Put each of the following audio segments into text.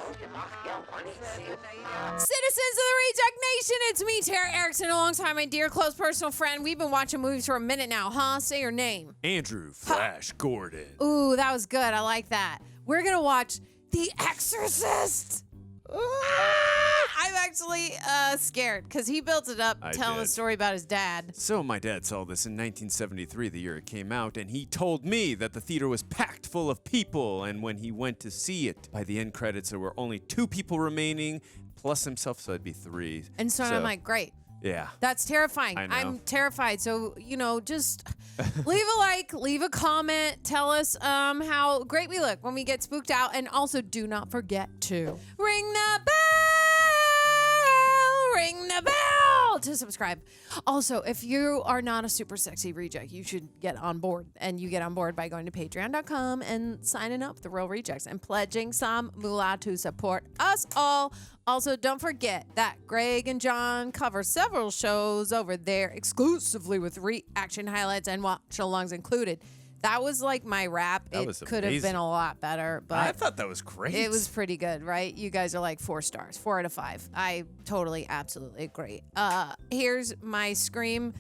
Citizens of the Reject Nation, it's me, Tara Erickson, alongside my dear close personal friend. We've been watching movies for a minute now, huh? Say your name. Andrew Flash Gordon. Ooh, that was good. I like that. We're going to watch The Exorcist. I'm actually scared because he built it up telling a story about his dad. So my dad saw this in 1973, the year it came out, and he told me that the theater was packed full of people, and when he went to see it, by the end credits, there were only 2 people remaining, plus himself, so it'd be 3. And so I'm like, great. Yeah. That's terrifying. I know. I'm terrified. So, just leave a like, leave a comment, tell us how great we look when we get spooked out, and also do not forget to ring the bell to subscribe. Also, if you are not a super sexy reject, you should get on board, and you get on board by going to patreon.com and signing up The Real Rejects and pledging some moolah to support us all. Also, don't forget that Greg and John cover several shows over there exclusively with reaction highlights and watch-alongs included. That was like my rap. It could have been a lot better, but I thought that was great. It was pretty good, right? You guys are like 4 stars, 4 out of 5. I totally, absolutely agree. Here's my scream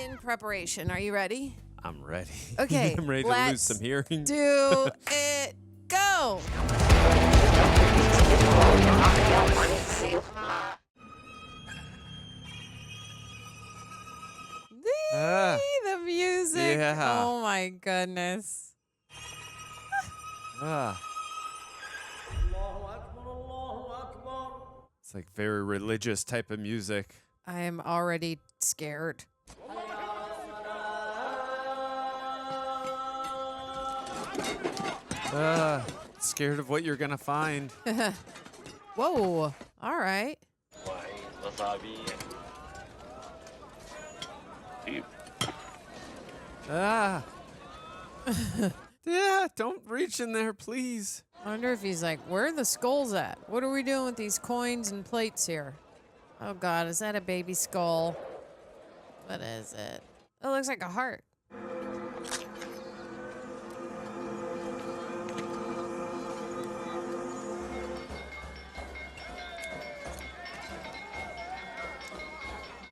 in preparation. Are you ready? I'm ready. Okay, I'm ready to lose some hearing. Do it. Go. The music. Yeah. Oh my goodness. It's like very religious type of music. I am already scared. Scared of what you're gonna find. Whoa. All right. Yeah, don't reach in there, please. I wonder if he's like, where are the skulls at? What are we doing with these coins and plates here? Oh, God, is that a baby skull? What is it? It looks like a heart.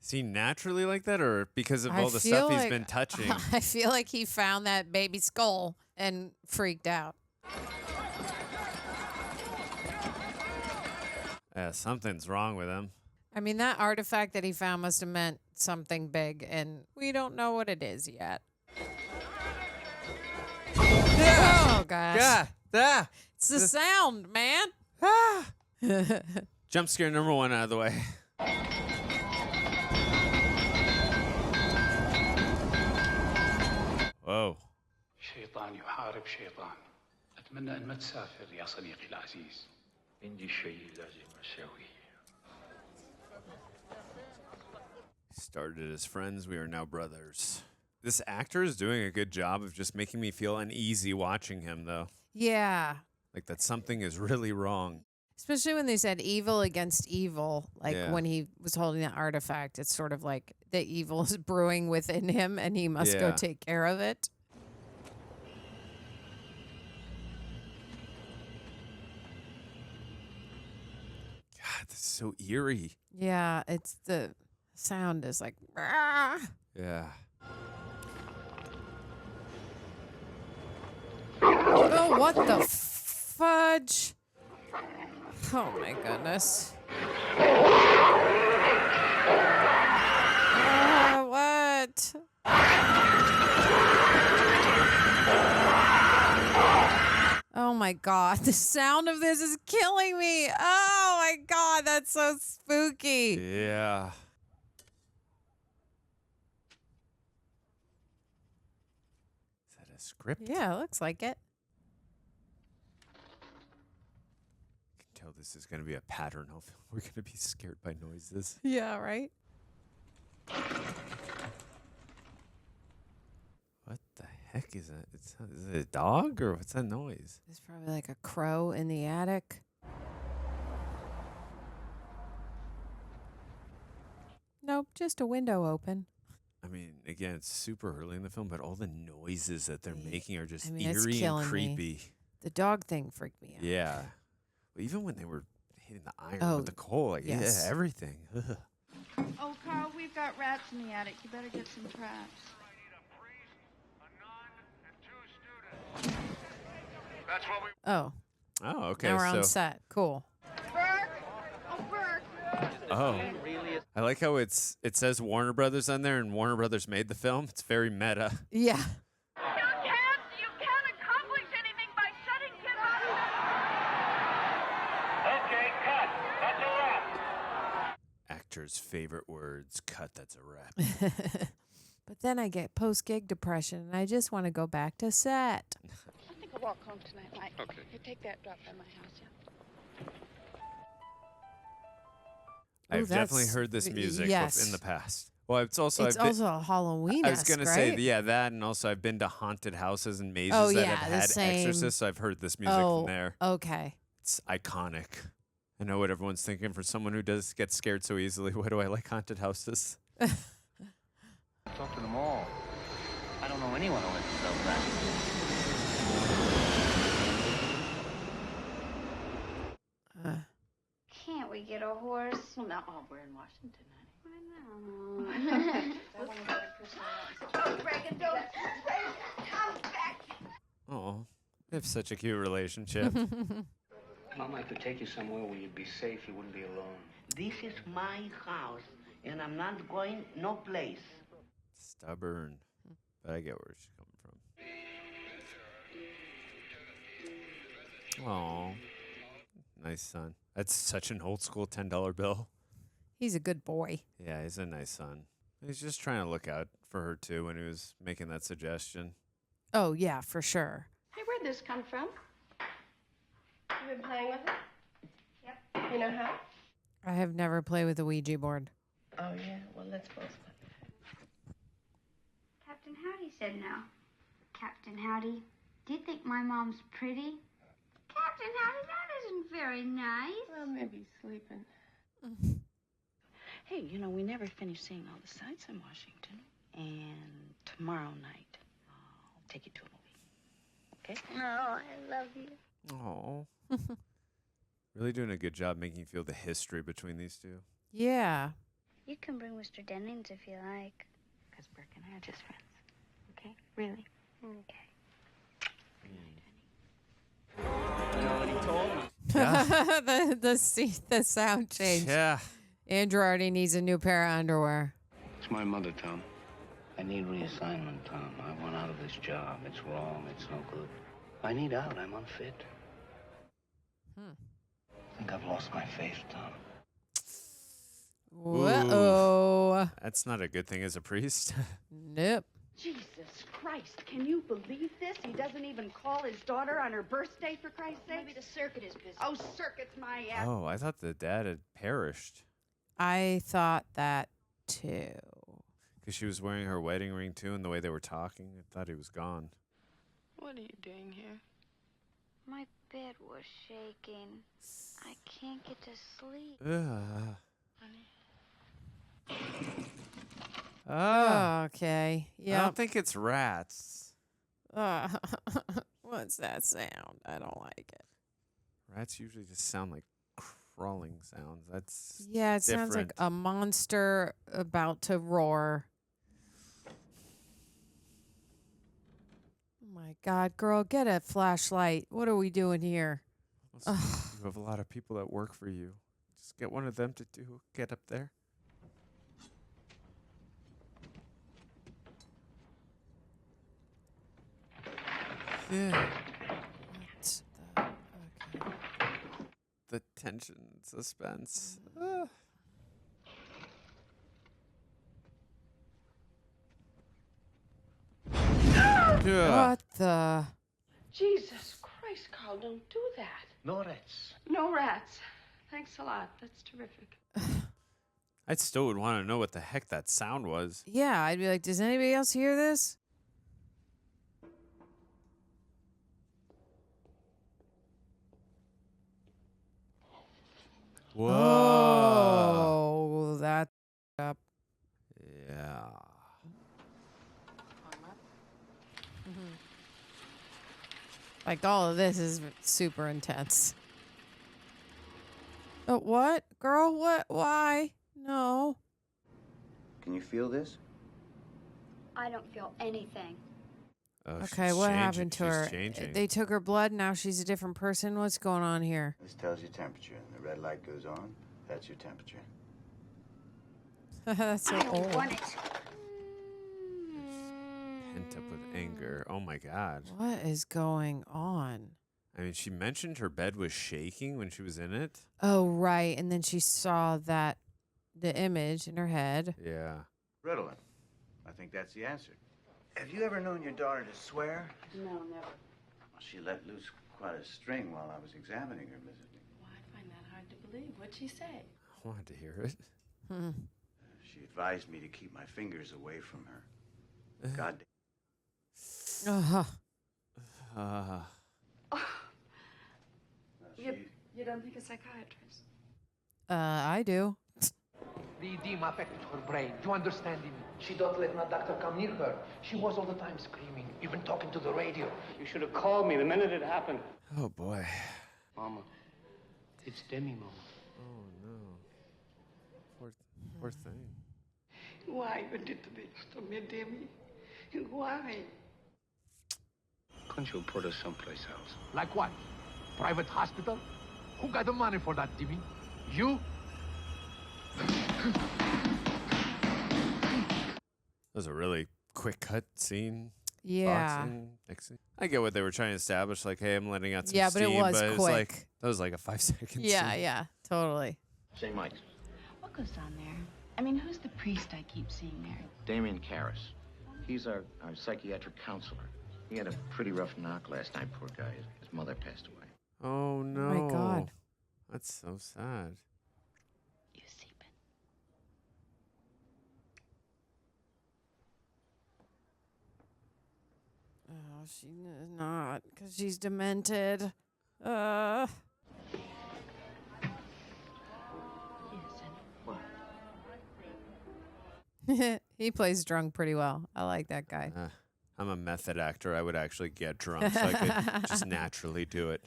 Is he naturally like that, or because of all the stuff he's been touching? I feel like he found that baby skull and freaked out. Yeah, something's wrong with him. I mean, that artifact that he found must have meant something big, and we don't know what it is yet. Oh, gosh. Yeah. It's the sound, man. Jump scare number 1 out of the way. Whoa. شيطان يحارب شيطان. أتمنى أن ما تسافر يا صديقي العزيز. عندي شيء لازم أسويه. Started as friends, we are now brothers. This actor is doing a good job of just making me feel uneasy watching him, though. Yeah. Like that something is really wrong. Especially when they said evil against evil, like when he was holding that artifact, it's sort of like the evil is brewing within him and he must go take care of it. God, this is so eerie. Yeah, it's the sound is like, "Rah!" Yeah. Oh, what the fudge? Oh my goodness. What? Oh my God, the sound of this is killing me. Oh my God, that's so spooky. Yeah. Is that a script? Yeah, it looks like it. Tell this is going to be a pattern of we're going to be scared by noises. Yeah, right? What the heck is that? Is it a dog or what's that noise? There's probably like a crow in the attic. Nope, just a window open. I mean, again, it's super early in the film, but all the noises that they're making are just it's eerie and killing creepy. me. The dog thing freaked me out. Yeah. Even when they were hitting the iron Oh, with the coal, like, yes. yeah, everything. Ugh. Oh, Carl, we've got rats in the attic. You better get some traps. I need a priest, a nun, and 2 students. That's what we... Oh, Oh, okay. now we're so, on set. Cool. Burke! Oh, Burke! oh, I like how it says Warner Brothers on there, and Warner Brothers made the film. It's very meta. Yeah. You can't accomplish anything by shutting kids out of Okay, cut. That's a wrap. Actor's favorite words. Cut. That's a wrap. But then I get post-gig depression, and I just want to go back to set. I think I'll walk home tonight, Mike. Okay. You take that drop by my house, yeah? I've definitely that's- heard this music yes. in the past. Well, it's also It's I've been, also a Halloween. I was gonna say right? yeah, that, and also I've been to haunted houses and mazes Oh, that yeah, have the had same. Exorcists. So I've heard this music Oh, from there. okay. It's iconic. I know what everyone's thinking. For someone who does get scared so easily, why do I like haunted houses? Talk to them all. I don't know anyone who lets themselves that. Can't we get a horse? Well, no, we're in Washington, honey. I know. Oh, Regan, don't. Regan, come back. Oh, they have such a cute relationship. Mom, I could take you somewhere where you'd be safe, you wouldn't be alone. This is my house, and I'm not going no place. Stubborn, but I get where she's coming from. Oh, nice son. That's such an old school $10 bill. He's a good boy. Yeah, he's a nice son. He's just trying to look out for her too when he was making that suggestion. Oh, yeah, for sure. Hey, where'd this come from? You been playing with it? Yep. You know how? I have never played with a Ouija board. Oh, yeah. Well, let's both play. Captain Howdy said no. Captain Howdy, do you think my mom's pretty? Captain Howdy, that isn't very nice. Well, maybe he's sleeping. Hey, you know, we never finished seeing all the sights in Washington. And tomorrow night, I'll take you to a movie. Okay? No, I love you. Oh, really doing a good job making you feel the history between these two. Yeah. You can bring Mr. Dennings if you like. Because Burke and I are just friends. Okay? Really? Okay. the sound change. Yeah. Andrew already needs a new pair of underwear. It's my mother, Tom. I need reassignment, Tom. I want out of this job. It's wrong. It's no good. I need out. I'm unfit. I think I've lost my faith, Tom. Uh-oh. That's not a good thing as a priest. Nope. Jesus Christ, can you believe this? He doesn't even call his daughter on her birthday, for Christ's sake? Maybe the circuit is busy. Oh, circuit's my ass. Oh, I thought the dad had perished I thought that too. because she was wearing her wedding ring too, and the way they were talking, I thought he was gone. What are you doing here? My bed was shaking. I can't get to sleep. Ugh. Honey? Ah, Okay. I Yeah. don't think it's rats. What's that sound? I don't like it. Rats usually just sound like crawling sounds. That's Yeah, it sounds like different. a monster about to roar. Oh my God, girl, get a flashlight. What are we doing here? You have a lot of people that work for you. Just get one of them to get up there. Yeah. What the- okay. The tension, suspense. Ah. Yeah. What the? Jesus Christ, Carl, don't do that. No rats. No rats. Thanks a lot. That's terrific. I still would want to know what the heck that sound was. Yeah, I'd be like, does anybody else hear this? Whoa. Oh, that's up. Yeah. Like all of this is super intense. What? Girl, what? Why? No. Can you feel this? I don't feel anything. Oh, Okay, she's what changing. happened to She's her? changing. They took her blood, now she's a different person. What's going on here? This tells you temperature. The red light goes on. That's your temperature. That's so I don't old. want it. Pent up with anger. Oh my God. What is going on? I mean, she mentioned her bed was shaking when she was in it. Oh, right. And then she saw the image in her head. Yeah. Ritalin. I think that's the answer. Have you ever known your daughter to swear? No, never. Well, she let loose quite a string while I was examining her, Mrs. Nick. Well, I find that hard to believe. What'd she say? I wanted to hear it. She advised me to keep my fingers away from her. God Uh-huh. You don't think a psychiatrist? I do. The edema affected her brain. You understand me? She don't let no doctor come near her. She was all the time screaming, even talking to the radio. You should have called me the minute it happened. Oh boy. Mama. It's Demi, Mama. Oh no. Poor thing. Why you did this to me, Demi? Why? Couldn't you put us someplace else? Like what? Private hospital? Who got the money for that, Timmy? You? That was a really quick cut scene. Yeah. Boxing, next scene. I get what they were trying to establish. Like, hey, I'm letting out some Yeah, but steam. it was It's quick. like, that was like a 5-second Yeah, scene. yeah. Totally. St. Mike's. What goes on there? I mean, who's the priest I keep seeing there? Damien Karras. He's our psychiatric counselor. He had a pretty rough knock last night, poor guy. His mother passed away. Oh no. Oh my God. That's so sad. You see, Ben. Oh, she is not, because she's demented. Yes, and He plays drunk pretty well. I like that guy. I'm a method actor. I would actually get drunk so I could just naturally do it.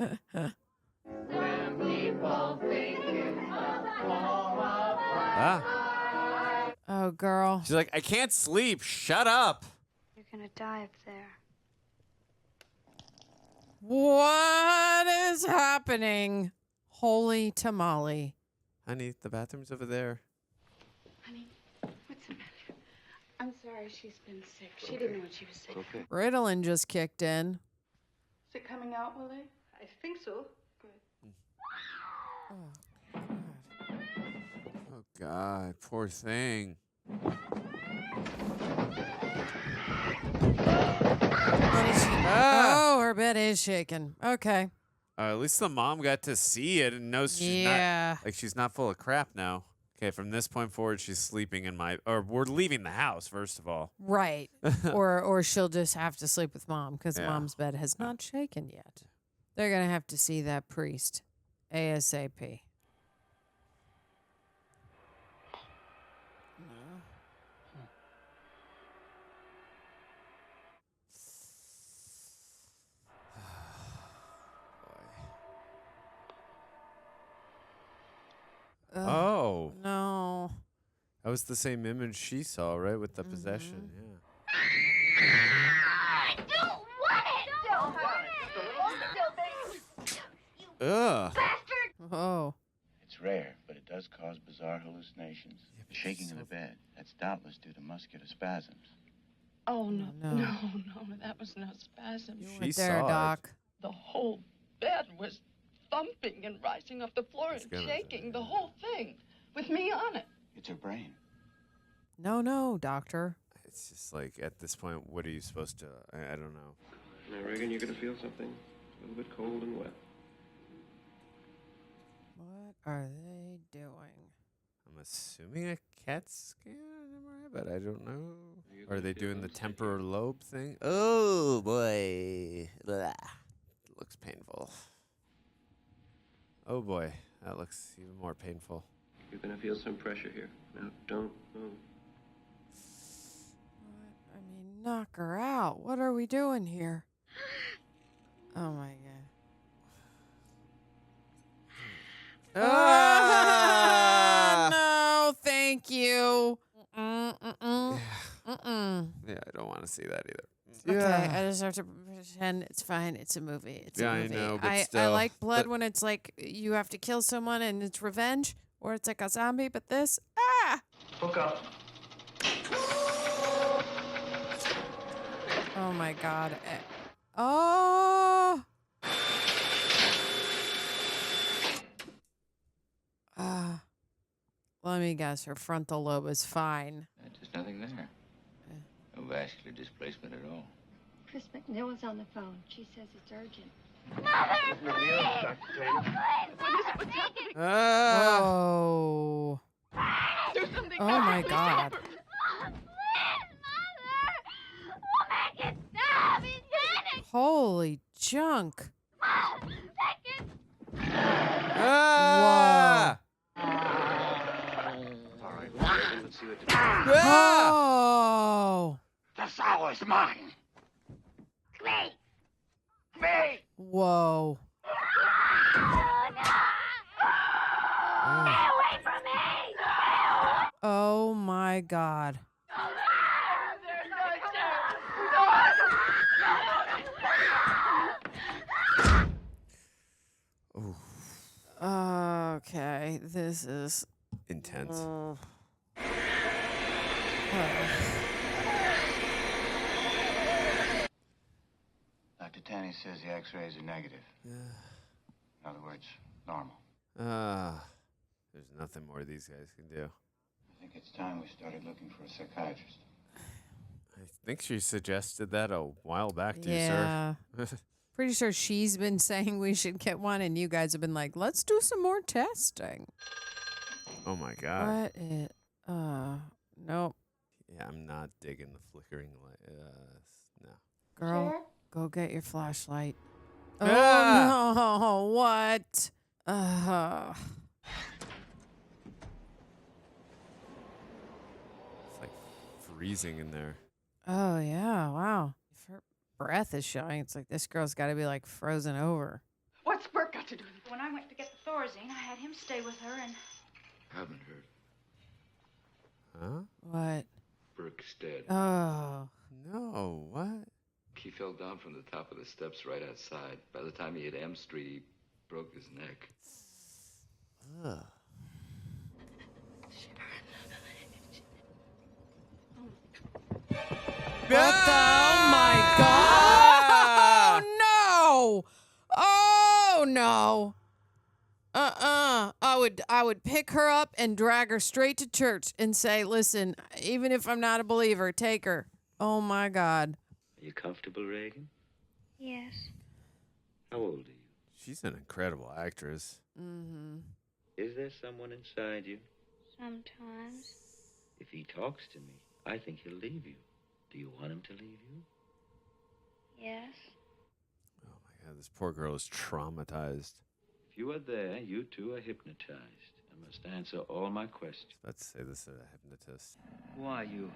Ah. Oh, girl. She's like, I can't sleep. Shut up. You're gonna die up there. What is happening? Holy tamale. Honey, the bathroom's over there. honey, what's the matter? I'm sorry she's been sick. She didn't know what she was saying. Okay. Ritalin just kicked in. Is it coming out, will it? I think so. Good. Oh, God. Poor thing. Oh, her bed is shaking. Okay. At least the mom got to see it and knows she's Yeah. not, like, she's not full of crap now. Okay, from this point forward, she's sleeping in or we're leaving the house, first of all. Right. or she'll just have to sleep with mom because Yeah. mom's bed has not shaken yet. They're going to have to see that priest ASAP. Oh. No. That was the same image she saw, right? With the possession, yeah. I don't want it! Don't want it! Ugh. Bastard! Oh. It's rare, but it does cause bizarre hallucinations. The shaking of the bed. That's doubtless due to muscular spasms. Oh, no. No. No, that was no spasm. You She went there, saw it. Doc. The whole bed was thumping and rising off the floor and gonna- shaking. The whole thing. With me on it. It's her brain. No, doctor. It's just like, at this point, what are you supposed to... I don't know. Now, Regan, you're going to feel something a little bit cold and wet. What are they doing? I'm assuming a CAT scan, but I don't know. Or are they doing the temporal lobe thing? Oh, boy. Blah. Looks painful. Oh, boy. That looks even more painful. You're going to feel some pressure here. Now, don't move. What? I mean, knock her out. What are we doing here? Oh, my God. to see that either. Okay, I just have to pretend it's fine. It's a movie. It's Yeah, a I movie. know, but I still. like blood But- when it's like you have to kill someone and it's revenge, or it's like a zombie. But this, Hook up. oh my god, oh, let me guess, her frontal lobe is fine. There's nothing there. No vascular displacement at all. Chris MacNeil is on the phone. She says it's urgent. Ah! Oh. Oh my god. Holy junk. Ah! All right, let's see what the... Oh. The sow is mine. Me. Me. Whoa. Oh my god. Ooh, Okay, this is intense. Dr. Tanny says the x-rays are negative. In other words, normal. There's nothing more these guys can do. I think it's time we started looking for a psychiatrist. I think she suggested that a while back to yeah. you, sir. Pretty sure she's been saying we should get one, and you guys have been like, let's do some more testing. Oh my god. What is, nope. Yeah, I'm not digging the flickering light. No. Girl, go get your flashlight. Oh Ah! no, what? It's like freezing in there. Oh yeah, wow. If her breath is showing, it's like this girl's got to be like frozen over. What's Burke got to do with it? When I went to get the Thorazine, I had him stay with her and... Haven't heard. Huh? What? Burke's dead. Oh. No, what? He fell down from the top of the steps right outside. By the time he hit M Street, he broke his neck. Ugh. What the? Oh my god! Oh no! Oh no! I would pick her up and drag her straight to church and say, "Listen, even if I'm not a believer, take her." Oh my god! Are you comfortable, Regan? Yes. How old are you? She's an incredible actress. Mm-hmm. Is there someone inside you? Sometimes. If he talks to me, I think he'll leave you. Do you want him to leave you? Yes. Oh my god, this poor girl is traumatized. If you are there, you too are hypnotized. I must answer all my questions. Let's say this is a hypnotist. Who are you?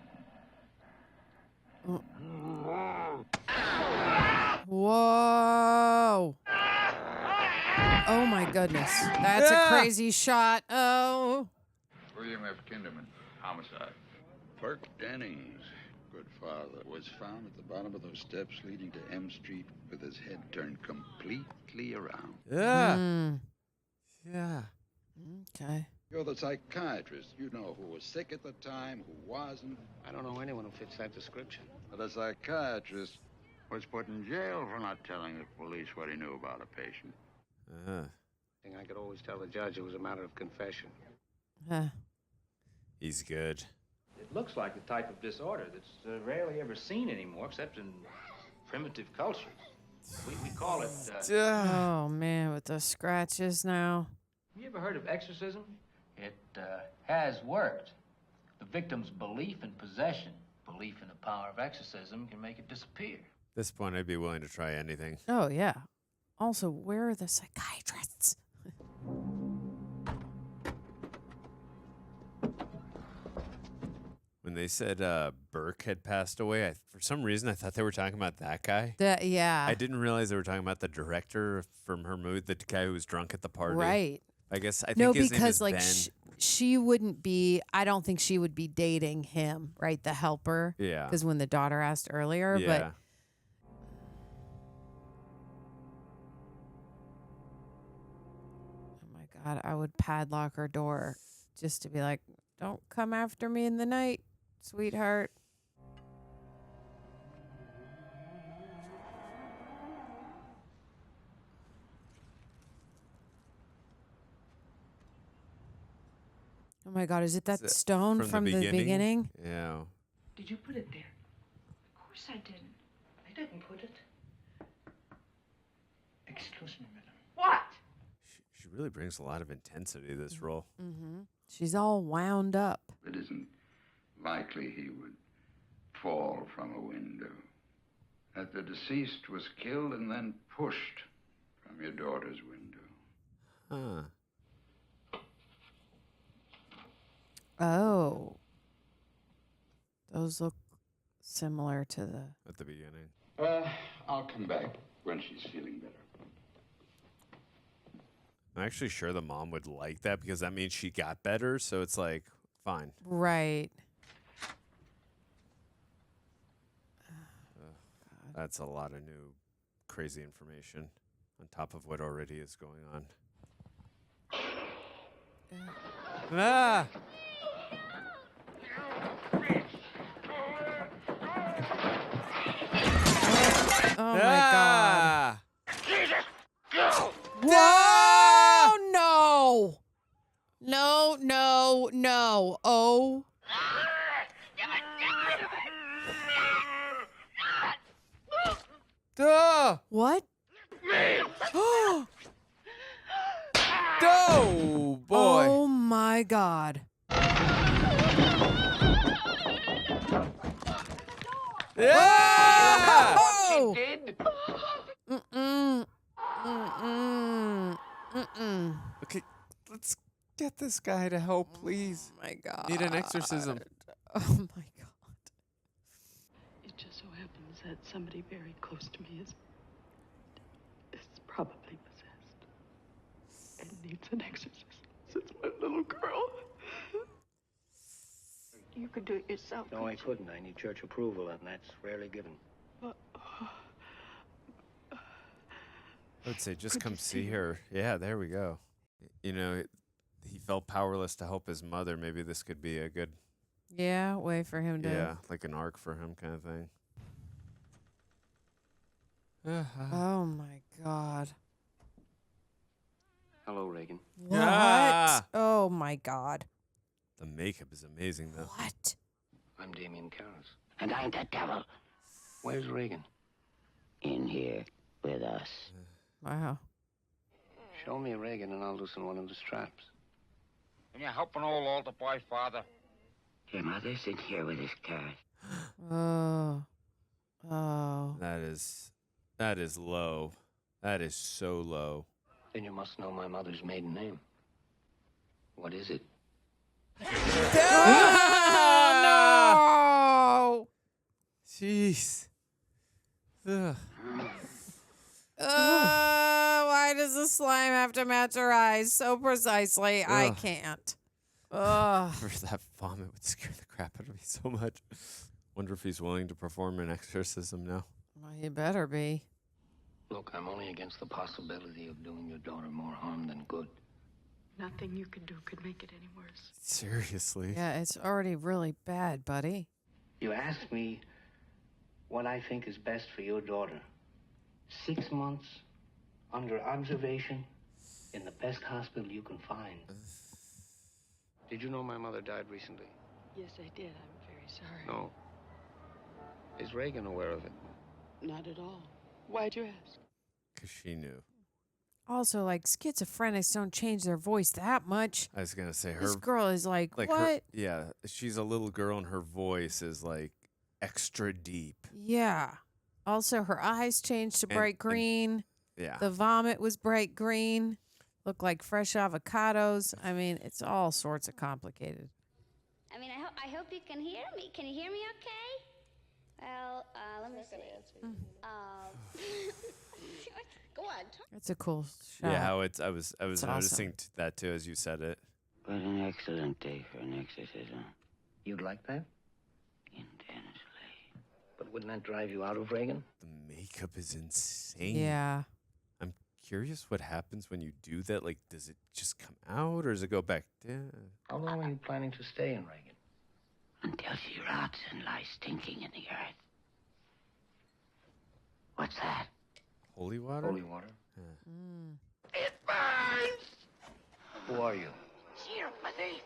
Whoa! Oh my goodness, that's a crazy shot. Oh. William F. Kinderman, homicide. Burke Dennings, good father, was found at the bottom of those steps leading to M Street with his head turned completely around. Yeah. Mm. Yeah. Okay. You're the psychiatrist. You know who was sick at the time, who wasn't. I don't know anyone who fits that description. But a psychiatrist was put in jail for not telling the police what he knew about a patient. I could always tell the judge it was a matter of confession. He's good. It looks like the type of disorder that's rarely ever seen anymore, except in primitive cultures. We call it... Oh man, with those scratches now. You ever heard of exorcism? It has worked. The victim's belief in possession, belief in the power of exorcism can make it disappear. At this point, I'd be willing to try anything. Oh yeah. Also, where are the psychiatrists? When they said Burke had passed away, for some reason I thought they were talking about that guy. Yeah. I didn't realize they were talking about the director from her movie, the guy who was drunk at the party. Right. I guess I think no, his because name is like Ben. she wouldn't be, I don't think she would be dating him, right? The helper. Yeah. Because when the daughter asked earlier, Yeah. but. Oh my God, I would padlock her door just to be like, don't come after me in the night, sweetheart. Oh my God, is it that stone from the beginning? Yeah. Did you put it there? Of course I didn't. I didn't put it. Excuse me, madam. What? She really brings a lot of intensity to this role. Mm-hmm. She's all wound up. It isn't likely he would fall from a window. That the deceased was killed and then pushed from your daughter's window. Huh. Oh. Those look similar to the... At the beginning. I'll come back when she's feeling better. I'm actually sure the mom would like that because that means she got better. So it's like, fine. Right. That's a lot of new crazy information on top of what already is going on. Ah! Oh my God. Jesus! Go! Whoa! No! No, no, no. Oh. Duh! What? Oh, boy. Oh my God. Yeah! Oh! She did. Mm-mm. Mm-mm. Mm-mm. Okay, let's get this guy to help, please. Oh my God. Need an exorcism. Oh my God. It just so happens that somebody very close to me is probably possessed and needs an exorcism. Since my little girl. You could do it yourself. No, I couldn't. I need church approval, and that's rarely given. I would say just come see her. Yeah, there we go. You know, he felt powerless to help his mother. Maybe this could be a good, Yeah, way for him to... yeah, like an arc for him kind of thing. Oh my God. Hello, Regan. What? Ah! Oh my God. The makeup is amazing, though. What? I'm Damien Karras. And I'm the devil. Where's Regan? In here with us. Wow. Show me Regan and I'll loosen one of the straps. Can you help an old altar boy, Father? Your mother's in here with his cat. Oh. Oh. That is low. That is so low. Then you must know my mother's maiden name. What is it? Oh, no! Jeez. Ugh. Why does the slime have to match her eyes so precisely? I Ugh. can't. Ugh. That vomit would scare the crap out of me so much. Wonder if he's willing to perform an exorcism now. Well, he better be. Look, I'm only against the possibility of doing your daughter more harm than good. Nothing you could do could make it any worse. Seriously. Yeah, it's already really bad, buddy. You asked me what I think is best for your daughter. 6 months under observation in the best hospital you can find. Did you know my mother died recently? Yes, I did. I'm very sorry. No. Is Regan aware of it? Not at all. Why'd you ask? Because she knew. Also, like, schizophrenics don't change their voice that much. I was going to say her. This girl is like what? Her, yeah, she's a little girl and her voice is like extra deep. Yeah. Also, her eyes changed to bright green. Yeah. The vomit was bright green. Looked like fresh avocados. I mean, it's all sorts of complicated. I mean, I hope you can hear me. Can you hear me okay? Well, let me see. Go on. It's a cool shot. Yeah, how it's. I was It's noticing awesome. that too as you said it. But an excellent day for an exorcism. You'd like that? Intensely. But wouldn't that drive you out of Regan? The makeup is insane. Yeah. I'm curious what happens when you do that. Like, does it just come out or does it go back down? How long are you planning to stay in Regan? Until she rots and lies stinking in the earth. What's that? Holy water? Holy water? Mm. It burns! Who are you? Sympathy.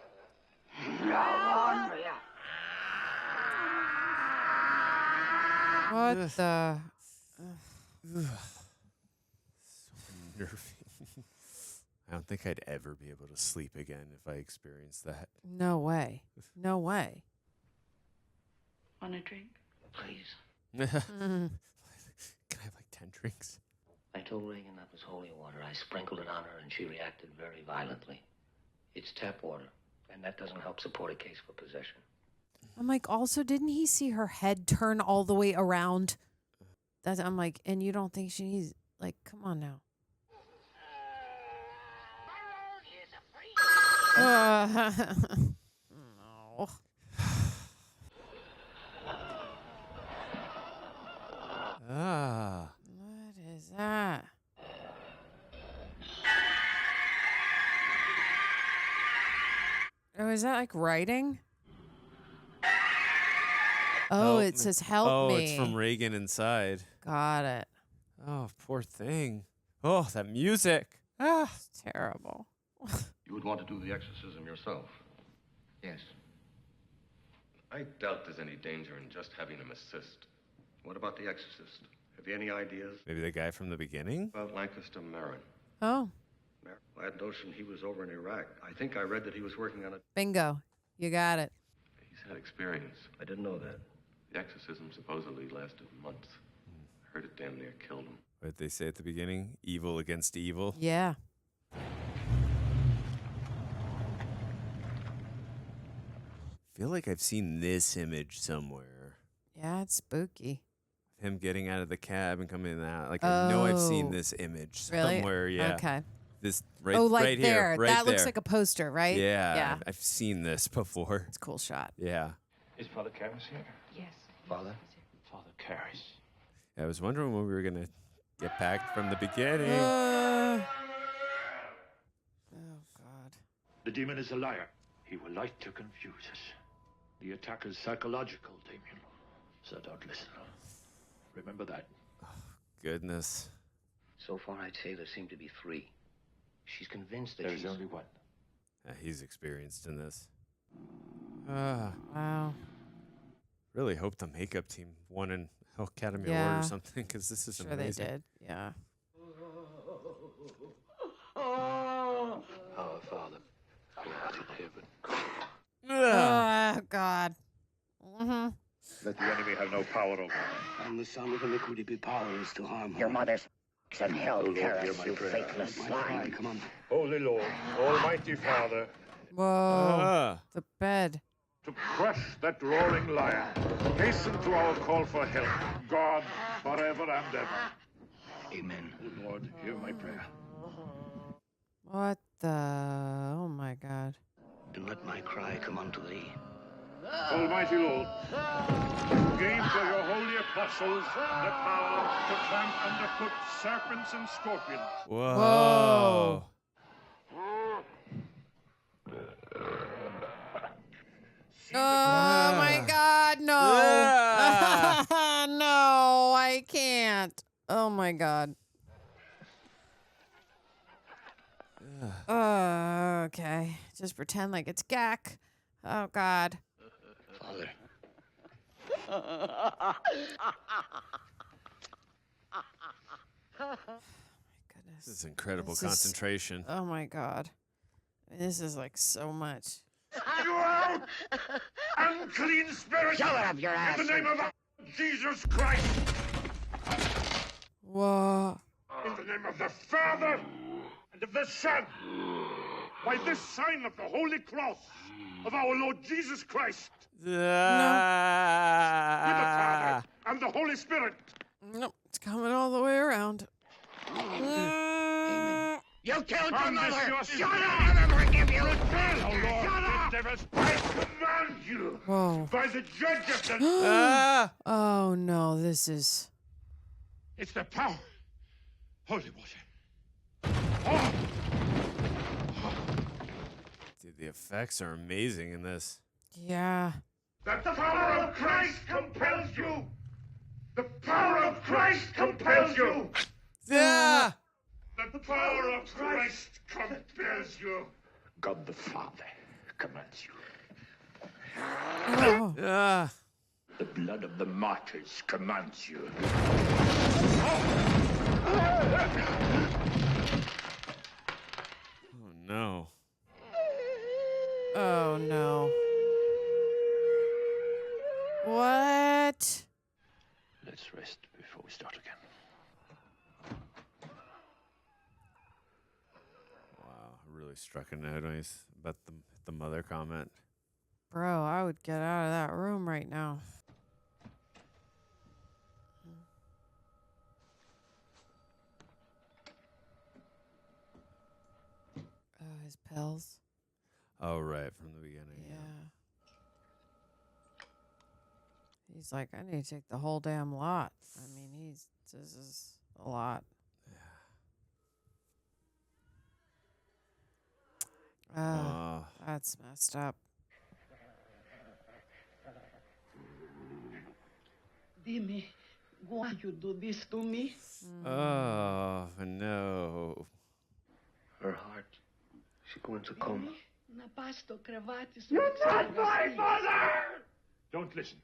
No wonder. What the? So nerving. I don't think I'd ever be able to sleep again if I experienced that. No way. No way. Want a drink? Please. Can I have like 10 drinks? I told Regan that was holy water. I sprinkled it on her and she reacted very violently. It's tap water, and that doesn't help support a case for possession. I'm like, also, didn't he see her head turn all the way around? I'm like, and you don't think she needs, like, come on now. No. Ah. What is that? Oh, is that like writing? Oh, it says help me. Oh, it's from Regan inside. Got it. Oh, poor thing. Oh, that music. Ah. It's terrible. You would want to do the exorcism yourself? Yes. I doubt there's any danger in just having him assist. What about the exorcist? Have you any ideas? Maybe the guy from the beginning? About Lankester Merrin. Oh. I had notion he was over in Iraq. I think I read that he was working on a... Bingo. You got it. He's had experience. I didn't know that. The exorcism supposedly lasted months. I heard it damn near killed him. What did they say at the beginning? Evil against evil? Yeah. Feel like I've seen this image somewhere. Yeah, it's spooky. Him getting out of the cab and coming out. Like, I know I've seen Oh. this image Really? somewhere. Yeah. Okay. This right, Oh, like right there. here. Right that there. looks like a poster, right? Yeah. Yeah. I've seen this before. It's a cool shot. Yeah. Is Father Karras here? Yes. Father? Father Karras. I was wondering when we were going to get back from the beginning. Oh, God. The demon is a liar. He will like to confuse us. The attack is psychological, Damien. So don't listen. Remember that. Oh, goodness. So far, I'd say there seem to be 3. She's convinced that There's she's... only one. He's experienced in this. Ah. Wow. Really hope the makeup team won an Academy Yeah. Award or something, because this is Sure amazing. they did. Yeah. Our Father, who art in heaven. Oh, God. Mm-hmm. Let the enemy have no power over me. And the son of iniquity be powerless to harm her. Your mother's in hell, Oh, Lord, hear Paris, my you prayer. faithless swine. Come on. Holy Lord, Almighty Father, Whoa. The bed. to crush that roaring lion, hasten to our call for help. God, forever and ever. Amen. Oh, Lord, hear my prayer. What the? Oh, my God. And let my cry come unto thee. Almighty Lord, gain for your holy apostles the power to tramp underfoot serpents and scorpions. Whoa. Oh, my God. No. No, I can't. Oh, my God. Okay. Just pretend like it's Gak. Oh, God. Father. Goodness. This is incredible This is- concentration. Oh, my God. This is like so much. You out! Unclean spirit! Shove it up your ass. In the name of Jesus Christ! Whoa. In the name of the Father and of the Son! By this sign of the Holy Cross of our Lord Jesus Christ! With the Father and the Holy Spirit! Nope. It's coming all the way around. You killed your On this mother! your Shut up! I'll never forgive you! Return, O Lord Shut up! Endeavors, I command you Whoa. by the judge of the... Oh no, this is. It's the power. Holy water. Dude, the effects are amazing in this. Yeah. The power of Christ compels you. The power of Christ compels you. Yeah. The power of Christ compels you. God the Father commands you. Oh. Ah. The blood of the martyrs commands you. Oh no. Oh no. What? Let's rest before we start again. Wow, really struck a note when he's about the mother comment. Bro, I would get out of that room right now. Oh, his pills. Oh, right, from the beginning. Yeah. He's like, I need to take the whole damn lot. I mean, this is a lot. Oh. That's messed up. Dime, why you do this to me? Oh, no. Her heart. She's going to coma. Na pasto cravatis. You're not my mother! Don't listen.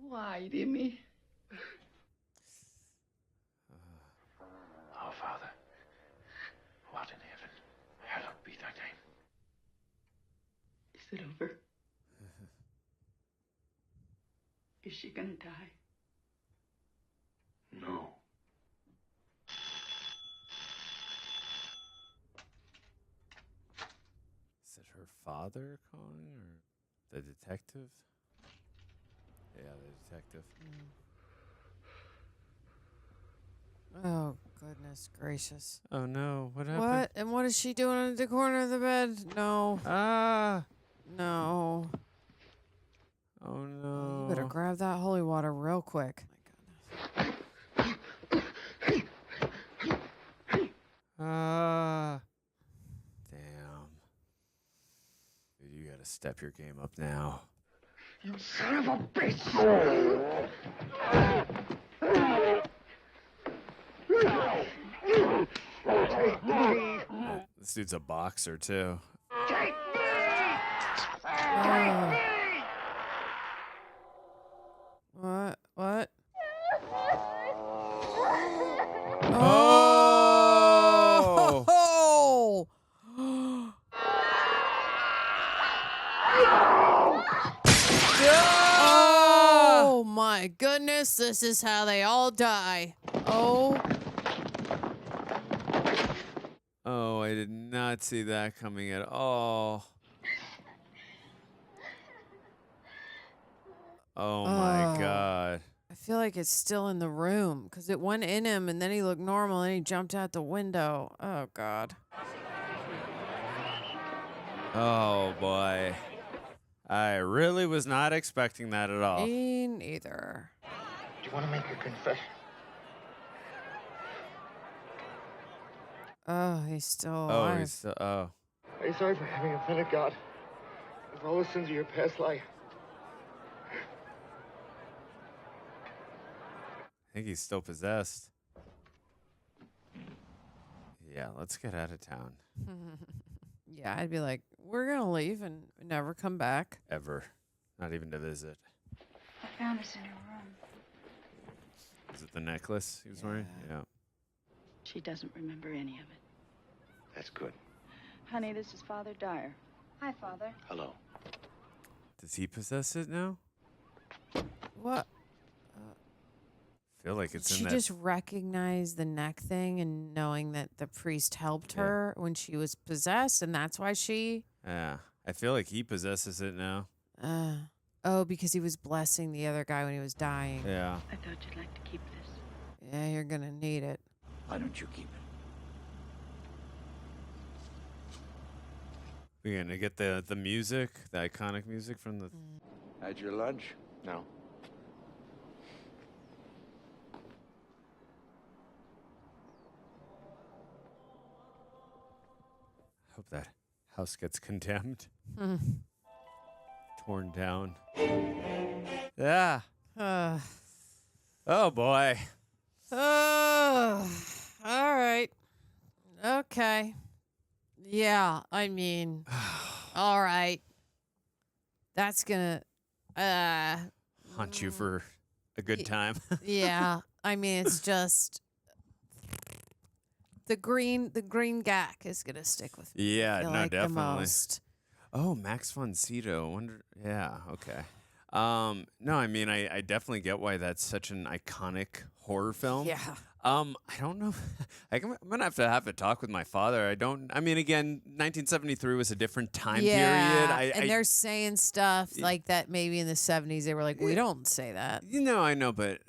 Why, Dime? Our Father, who art in heaven, hallowed be thy name. Is it over? Is she gonna die? No. Is it her father calling or the detective? Yeah, the detective. Oh, goodness gracious. Oh no, what happened? What? And what is she doing in the corner of the bed? No. Ah. No. Oh no. You better grab that holy water real quick. Ah. Damn. Dude, you gotta step your game up now. You son of a bitch! Take me! This dude's a boxer too. Take me! What? What? Oh! Oh! Oh my goodness, this is how they all die. Oh. Oh, I did not see that coming at all. Oh my God. I feel like it's still in the room because it went in him and then he looked normal and he jumped out the window. Oh God. Oh boy. I really was not expecting that at all. Me neither. Do you want to make a confession? Oh, he's still Oh, alive. he's still, oh. Are you sorry for having offended God? And for all the sins of your past life? I think he's still possessed. Yeah, let's get out of town. Yeah, I'd be like, we're going to leave and never come back. Ever. Not even to visit. I found this in her room. Is it the necklace he was wearing? Yeah. She doesn't remember any of it. That's good. Honey, this is Father Dyer. Hi, Father. Hello. Does he possess it now? What? I feel like it's Did in she that. just recognize the neck thing and knowing that the priest helped her when she was possessed, and that's why she... Yeah. I feel like he possesses it now. Oh, because he was blessing the other guy when he was dying. Yeah. I thought you'd like to keep this. Yeah, you're going to need it. Why don't you keep it? We're gonna get the music, the iconic music from the. Had your lunch? No. Hope that house gets condemned, Hmm. torn down. Yeah. Oh boy. All right. Okay. Yeah, I mean, all right. That's gonna Hunt you for a good time. yeah. I mean, it's just the green gack is gonna stick with me. Yeah, I feel no, like definitely. The most. Oh, Max von Sydow. Wonder. Yeah. Okay. No, I mean, I definitely get why that's such an iconic horror film. Yeah. I don't know. I'm gonna have a talk with my father. I mean, again, 1973 was a different time period. And they're saying stuff like that. Maybe in the 70s, they were like, "We don't say that." You know, I know, but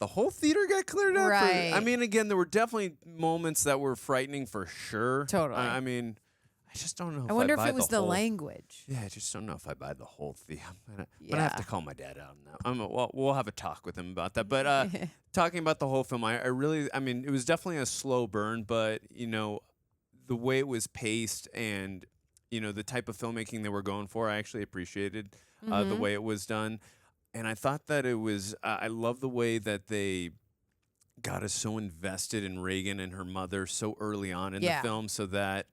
the whole theater got cleared up. Right. I mean, again, there were definitely moments that were frightening for sure. Totally. I mean, I just don't know. I wonder if buy it was the whole, language. Yeah, I just don't know if I buy the whole thing. I'm gonna have to call my dad out on that. We'll have a talk with him about that. But talking about the whole film, I mean, it was definitely a slow burn, but you know, the way it was paced and you know the type of filmmaking they were going for, I actually appreciated the way it was done, and I thought that it was. I love the way that they got us so invested in Regan and her mother so early on in the film, so that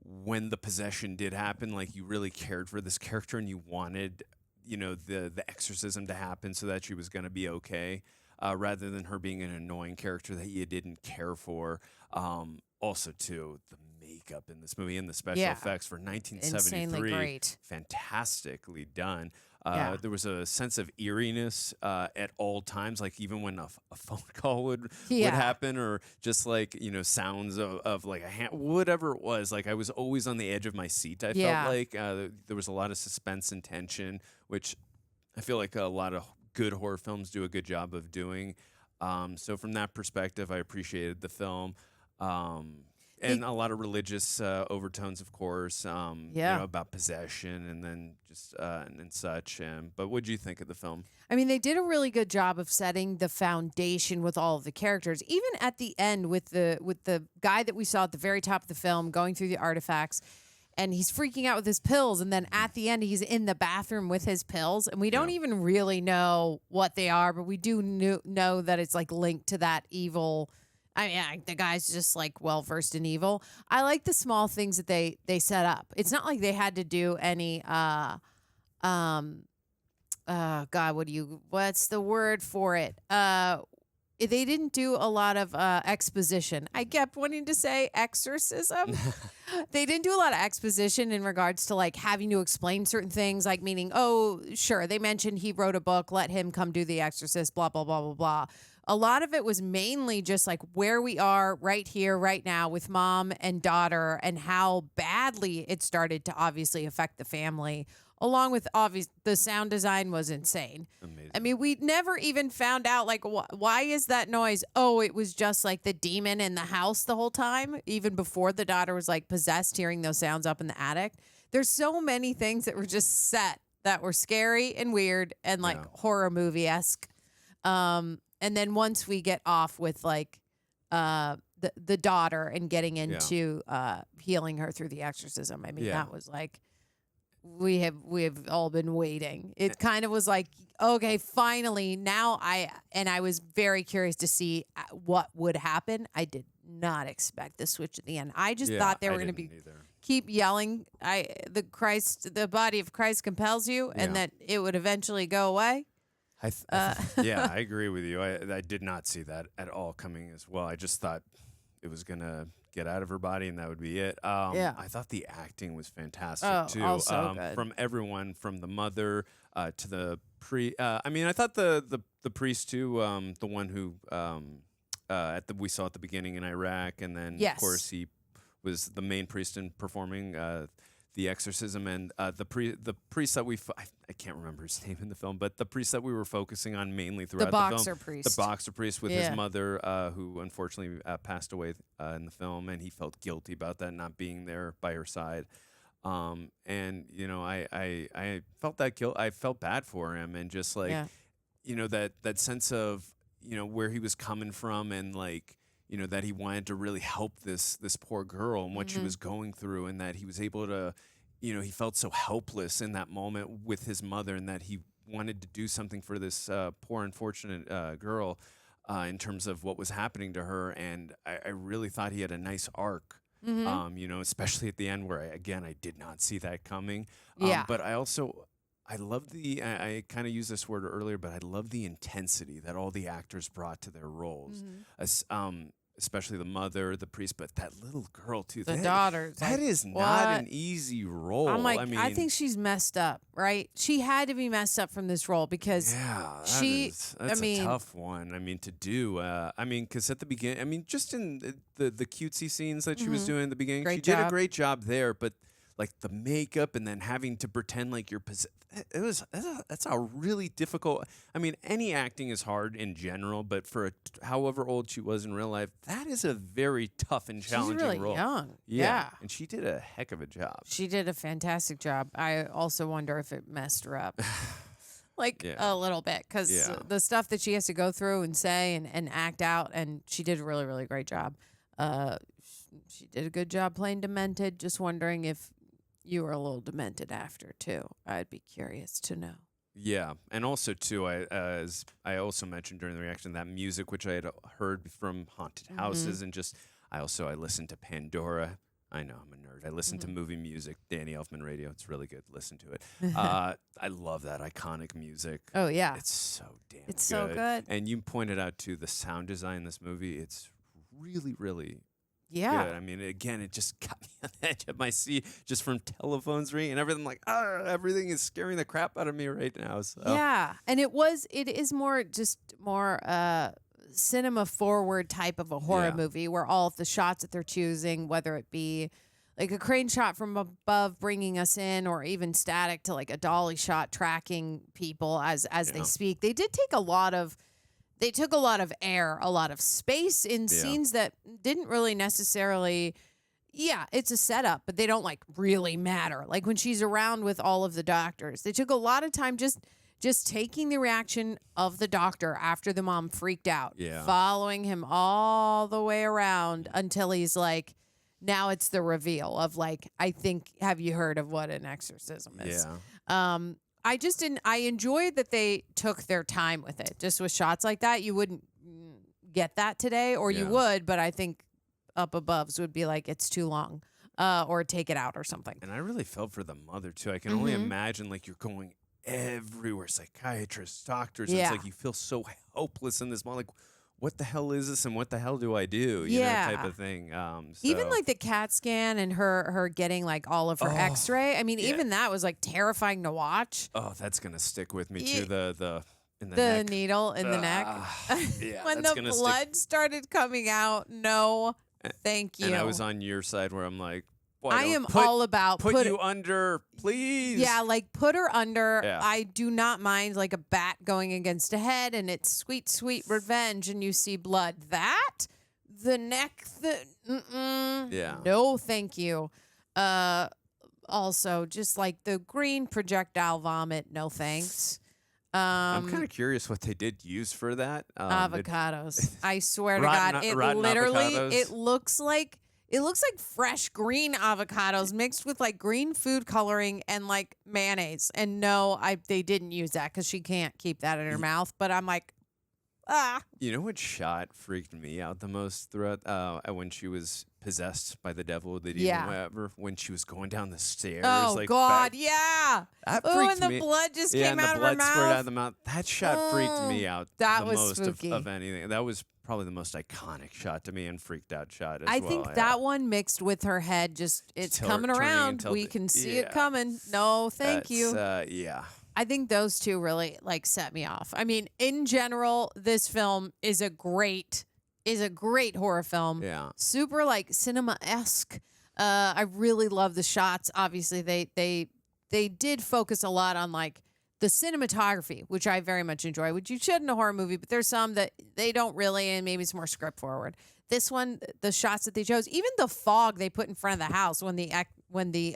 when the possession did happen, like you really cared for this character and you wanted, you know, the exorcism to happen so that she was going to be okay, rather than her being an annoying character that you didn't care for. Also, too, the makeup in this movie and the special effects for 1973, insanely great. Fantastically done. There was a sense of eeriness at all times, like even when a phone call would happen, or just like, you know, sounds of like a hand, whatever it was. Like I was always on the edge of my seat. I felt like there was a lot of suspense and tension, which I feel like a lot of good horror films do a good job of doing. So from that perspective, I appreciated the film. And a lot of religious overtones, of course, you know, about possession and then just and such. But what did you think of the film? I mean, they did a really good job of setting the foundation with all of the characters. Even at the end with the guy that we saw at the very top of the film going through the artifacts, and he's freaking out with his pills, and then at the end he's in the bathroom with his pills, and we don't even really know what they are, but we do know that it's like linked to that evil. I mean, the guy's just like well versed in evil. I like the small things that they set up. It's not like they had to do any God, what's the word for it? They didn't do a lot of exposition. I kept wanting to say exorcism. They didn't do a lot of exposition in regards to like having to explain certain things, like meaning, oh, sure, they mentioned he wrote a book, let him come do The Exorcist, blah, blah, blah, blah, blah. A lot of it was mainly just like where we are right here, right now with mom and daughter and how badly it started to obviously affect the family, along with the sound design was insane. Amazing. I mean, we never even found out like why is that noise? Oh, it was just like the demon in the house the whole time, even before the daughter was like possessed, hearing those sounds up in the attic. There's so many things that were just set that were scary and weird and like horror movie-esque. And then once we get off with like the daughter and getting into healing her through the exorcism, I mean that was like we have all been waiting. It kind of was like, okay, finally now I was very curious to see what would happen. I did not expect the switch at the end. I just thought they were going to keep yelling. The body of Christ compels you, and that it would eventually go away. Yeah, I agree with you. I did not see that at all coming as well. I just thought it was gonna get out of her body and that would be it. I thought the acting was fantastic too. Also good. From everyone, from the mother to the I mean, I thought the priest too. The one who we saw at the beginning in Iraq, and then of course he was the main priest in performing the exorcism, and the priest that I can't remember his name in the film, but the priest that we were focusing on mainly throughout the boxer film, the boxer priest with his mother, who unfortunately passed away in the film, and he felt guilty about that, not being there by her side. And you know, I felt that guilt. I felt bad for him, and just like, you know, that sense of, you know, where he was coming from, and like, you know, that he wanted to really help this poor girl and what she was going through, and that he was able to, you know, he felt so helpless in that moment with his mother, and that he wanted to do something for this poor unfortunate girl in terms of what was happening to her. And I really thought he had a nice arc. You know, especially at the end where I did not see that coming. But I love I kind of used this word earlier, but I love the intensity that all the actors brought to their roles. Especially the mother, the priest, but that little girl too. The daughter. That is not an easy role. I'm like, I mean, I think she's messed up, right? She had to be messed up from this role because that's a tough one. I mean, to do. I mean, because at the beginning, I mean, just in the cutesy scenes that she was doing in the beginning, she did a great job there. But like the makeup and then having to pretend like you're that's a really difficult. I mean, any acting is hard in general, but for however old she was in real life, that is a very tough and challenging She's really role. young. Yeah, and she did a heck of a job. She did a fantastic job. I also wonder if it messed her up. Like a little bit, because the stuff that she has to go through and say and act out, and she did a really, really great job. She did a good job playing demented. Just wondering if you were a little demented after, too. I'd be curious to know. Yeah, and also, too, as I also mentioned during the reaction, that music, which I had heard from haunted houses, and just, I listened to Pandora. I know, I'm a nerd. I listen to movie music, Danny Elfman radio. It's really good. Listen to it. I love that iconic music. Oh, yeah. It's so damn It's so good. And you pointed out, too, the sound design in this movie. It's really, really good. I mean, again, it just got me on the edge of my seat just from telephones ringing and everything. Like, everything is scaring the crap out of me right now. So. Yeah, and it is more cinema forward type of a horror movie where all of the shots that they're choosing, whether it be like a crane shot from above bringing us in, or even static to like a dolly shot tracking people as they speak, they did take a lot of. They took a lot of air, a lot of space in scenes that didn't really necessarily, it's a setup, but they don't like really matter. Like when she's around with all of the doctors, they took a lot of time just taking the reaction of the doctor after the mom freaked out, following him all the way around until he's like, now it's the reveal of like, I think, have you heard of what an exorcism is? Yeah. I enjoyed that they took their time with it. Just with shots like that, you wouldn't get that today, or you would, but I think up aboves would be like, it's too long, or take it out or something. And I really felt for the mother, too. I can only imagine, like, you're going everywhere, psychiatrists, doctors. It's like you feel so helpless in this moment. Like, what the hell is this, and what the hell do I do? You know, type of thing. Even like the CAT scan and her getting like all of her X-ray. I mean, even that was like terrifying to watch. Oh, that's gonna stick with me too. The neck. Needle in the neck. When the blood started coming out. No, thank you. And I was on your side where I'm like, I am all about put you under, please. Yeah, like put her under. Yeah. I do not mind like a bat going against a head, and it's sweet, sweet revenge, and you see blood. The neck, no, thank you. Also, just like the green projectile vomit, no thanks. I'm kind of curious what they did use for that. Avocados. I swear to God, it literally avocados. It looks like fresh green avocados mixed with like green food coloring and like mayonnaise. And no, they didn't use that because she can't keep that in her mouth. But I'm like, You know what shot freaked me out the most throughout when she was possessed by the devil, the demon, whatever, when she was going down the stairs. Oh, like, God, that freaked and me. the blood just came out of her and the blood squirted mouth. out of the mouth. That shot freaked me out that the was most spooky. of anything. That was probably the most iconic shot to me and freaked out shot as I well. think that one mixed with her head, it's coming around. We can see it coming. No, thank you. I think those two really like set me off. I mean, in general, this film is a great horror film. Yeah. Super like cinema-esque. I really love the shots. Obviously, they did focus a lot on like the cinematography, which I very much enjoy, which you should in a horror movie, but there's some that they don't really, and maybe it's more script forward. This one, the shots that they chose, even the fog they put in front of the house when when the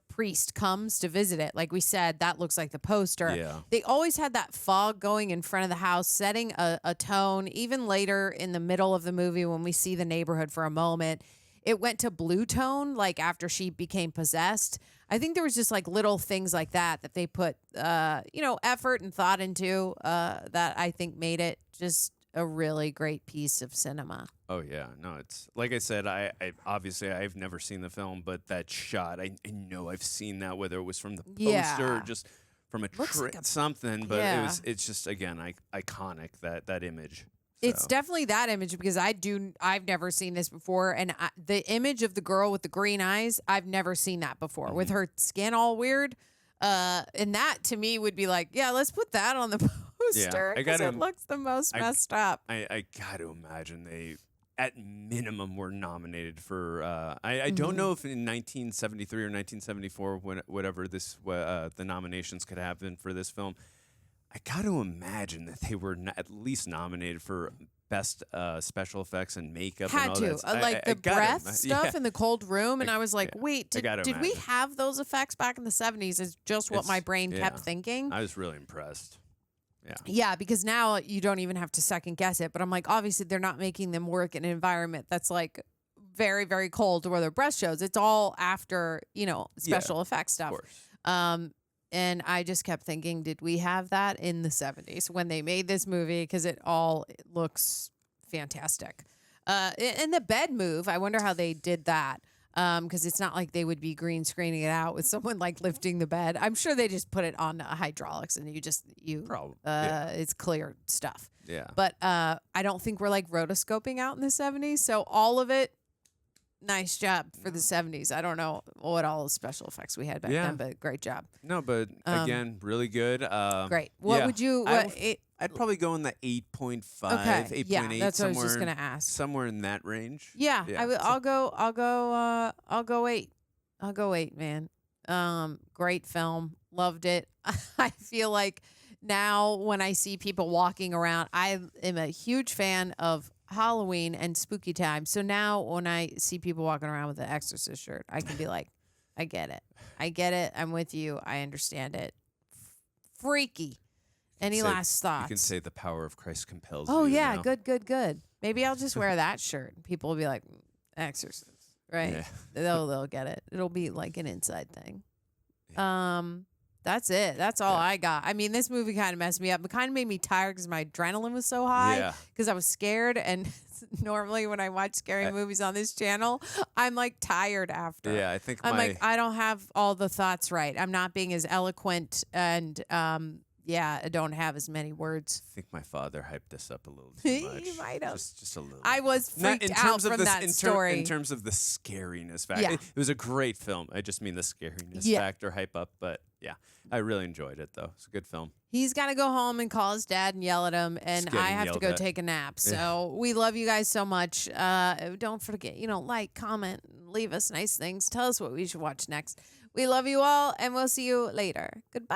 priest comes to visit it. Like we said, that looks like the poster. Yeah. They always had that fog going in front of the house, setting a tone. Even later in the middle of the movie, when we see the neighborhood for a moment, it went to blue tone, like after she became possessed. I think there was just like little things like that they put, effort and thought into that I think made it just a really great piece of cinema. Oh yeah, no, it's like I said. I obviously I've never seen the film, but that shot, I know I've seen that, whether it was from the poster or just from a something. But it's just again iconic that image. So. It's definitely that image because I've never seen this before, and the image of the girl with the green eyes, I've never seen that before with her skin all weird. And that to me would be like, yeah, let's put that on the poster because it looks the most messed up. I got to imagine they, at minimum, were nominated for. I don't know if in 1973 or 1974, whatever the nominations could have been for this film. I got to imagine that they were at least nominated for best special effects and makeup. Had and all to that. like the breath stuff in the cold room, and I was like, wait, did we have those effects back in the 70s? Is just what my brain kept thinking. I was really impressed. Yeah, because now you don't even have to second guess it. But I'm like, obviously they're not making them work in an environment that's like very, very cold where their breath shows. It's all after special effects stuff. And I just kept thinking, did we have that in the 70s when they made this movie? Because it looks fantastic. And the bed move, I wonder how they did that. Because it's not like they would be green screening it out with someone like lifting the bed. I'm sure they just put it on hydraulics and it's clear stuff. Yeah. But I don't think we're like rotoscoping out in the 70s. So all of it, nice job for the 70s. I don't know what all the special effects we had back then, but great job. No, but again, really good. Great. What would you? I'd probably go in the 8.5, 8.8. Yeah, that's what I was just gonna ask. Somewhere in that range. Yeah, I'll go 8. I'll go 8, man. Great film. Loved it. I feel like now when I see people walking around, I am a huge fan of Halloween and spooky time. So now when I see people walking around with an Exorcist shirt, I can be like, I get it. I'm with you. I understand it. Freaky. Any last thoughts? You can say the power of Christ compels you. Oh, you. yeah. Good. Maybe I'll just wear that shirt. People will be like, Exorcist, right? Yeah. They'll get it. It'll be like an inside thing. Yeah. That's it. That's all I got. I mean, this movie kind of messed me up. It kind of made me tired because my adrenaline was so high because I was scared. And normally when I watch scary movies on this channel, I'm like tired after. Yeah, I think I'm like, I don't have all the thoughts right. I'm not being as eloquent and I don't have as many words. I think my father hyped this up a little too much. He might have. Just a little. I was freaked out from that story. In terms of the scariness factor. Yeah. It was a great film. I just mean the scariness factor hype up. But yeah, I really enjoyed it, though. It's a good film. He's got to go home and call his dad and yell at him, and I have to go take a nap. So we love you guys so much. Don't forget, like, comment, leave us nice things. Tell us what we should watch next. We love you all, and we'll see you later. Goodbye.